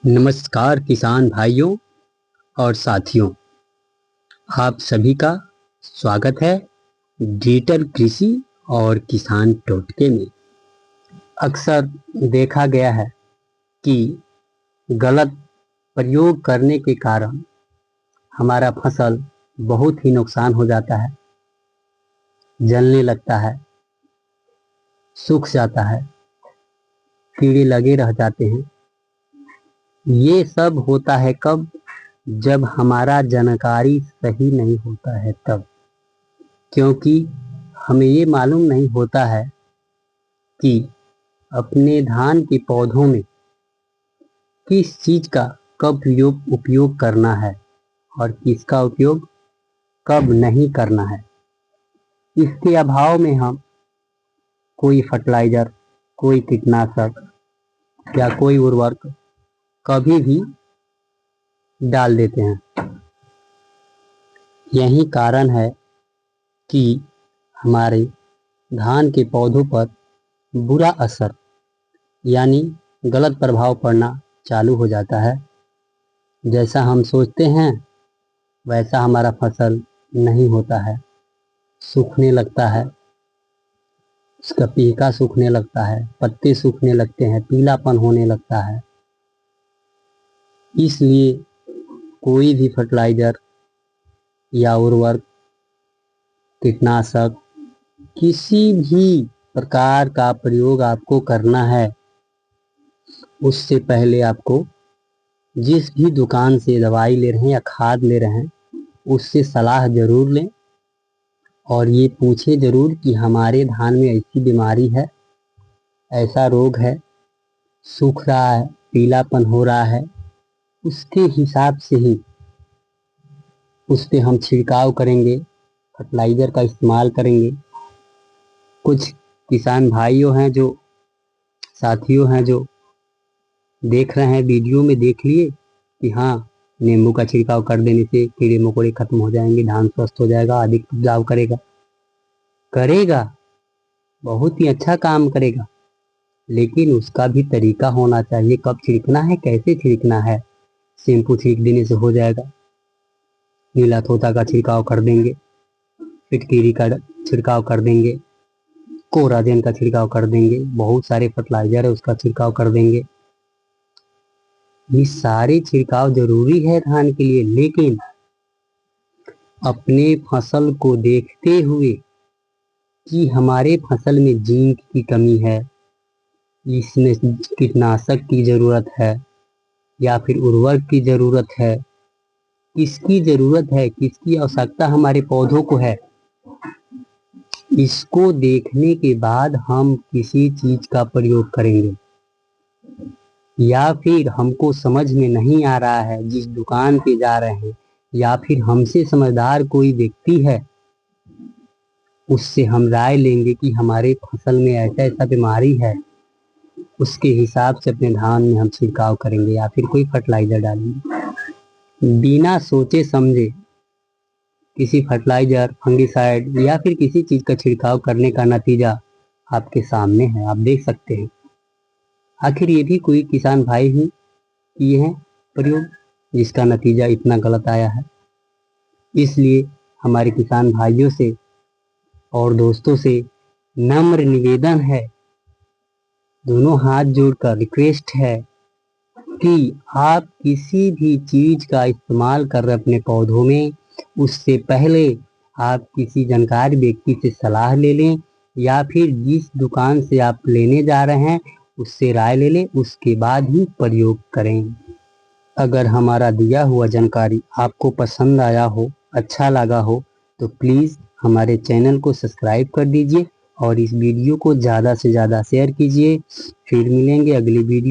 नमस्कार किसान भाइयों और साथियों, आप सभी का स्वागत है डिजिटल कृषि और किसान टोटके में। अक्सर देखा गया है कि गलत प्रयोग करने के कारण हमारा फसल बहुत ही नुकसान हो जाता है, जलने लगता है, सूख जाता है, कीड़े लगे रह जाते हैं। ये सब होता है कब? जब हमारा जानकारी सही नहीं होता है तब, क्योंकि हमें ये मालूम नहीं होता है कि अपने धान के पौधों में किस चीज का कब उपयोग करना है और किसका उपयोग कब नहीं करना है। इसके अभाव में हम कोई फर्टिलाइजर, कोई कीटनाशक या कोई उर्वरक कभी भी डाल देते हैं। यही कारण है कि हमारे धान के पौधों पर बुरा असर यानी गलत प्रभाव पड़ना चालू हो जाता है। जैसा हम सोचते हैं वैसा हमारा फसल नहीं होता है, सूखने लगता है, उसका पीका सूखने लगता है, पत्ते सूखने लगते हैं, पीलापन होने लगता है। इसलिए कोई भी फर्टिलाइजर या उर्वरक, कीटनाशक, किसी भी प्रकार का प्रयोग आपको करना है, उससे पहले आपको जिस भी दुकान से दवाई ले रहे हैं या खाद ले रहे हैं उससे सलाह जरूर लें और ये पूछे जरूर कि हमारे धान में ऐसी बीमारी है, ऐसा रोग है, सूख रहा है, पीलापन हो रहा है। उसके हिसाब से ही उस पे हम छिड़काव करेंगे, फर्टिलाइजर का इस्तेमाल करेंगे। कुछ किसान भाइयों हैं, जो साथियों हैं, जो देख रहे हैं, वीडियो में देख लिए कि हाँ, नींबू का छिड़काव कर देने से कीड़े मकोड़े खत्म हो जाएंगे, धान स्वस्थ हो जाएगा, अधिक उपजाऊ करेगा, बहुत ही अच्छा काम करेगा। लेकिन उसका भी तरीका होना चाहिए, कब छिड़कना है, कैसे छिड़कना है। शैम्पू छिड़क देने से हो जाएगा, नीला तोता का छिड़काव कर देंगे, फिटकीरी का छिड़काव कर देंगे, कोराजेन का छिड़काव कर देंगे, बहुत सारे फर्टिलाइजर है उसका छिड़काव कर देंगे। ये सारे छिड़काव जरूरी है धान के लिए, लेकिन अपने फसल को देखते हुए कि हमारे फसल में जिंक की कमी है, इसमें कीटनाशक की जरूरत है या फिर उर्वरक की जरूरत है, किसकी जरूरत है, किसकी आवश्यकता हमारे पौधों को है, इसको देखने के बाद हम किसी चीज का प्रयोग करेंगे। या फिर हमको समझ में नहीं आ रहा है, जिस दुकान पे जा रहे हैं या फिर हमसे समझदार कोई व्यक्ति है, उससे हम राय लेंगे कि हमारे फसल में ऐसा ऐसा बीमारी है, उसके हिसाब से अपने धान में हम छिड़काव करेंगे या फिर कोई फर्टिलाइजर डालेंगे। बिना सोचे समझे किसी फर्टिलाइजर, फंगिसाइड या फिर किसी चीज का छिड़काव करने का नतीजा आपके सामने है, आप देख सकते हैं। आखिर ये भी कोई किसान भाई ही किए हैं प्रयोग जिसका नतीजा इतना गलत आया है। इसलिए हमारे किसान भाइयों से और दोस्तों से नम्र निवेदन है, दोनों हाथ जोड़कर रिक्वेस्ट है कि आप किसी भी चीज का इस्तेमाल कर रहे अपने पौधों में, उससे पहले आप किसी जानकार व्यक्ति से सलाह ले लें या फिर जिस दुकान से आप लेने जा रहे हैं उससे राय ले लें, उसके बाद ही प्रयोग करें। अगर हमारा दिया हुआ जानकारी आपको पसंद आया हो, अच्छा लगा हो, तो प्लीज़ हमारे चैनल को सब्सक्राइब कर दीजिए और इस वीडियो को ज़्यादा से ज़्यादा शेयर कीजिए। फिर मिलेंगे अगली वीडियो।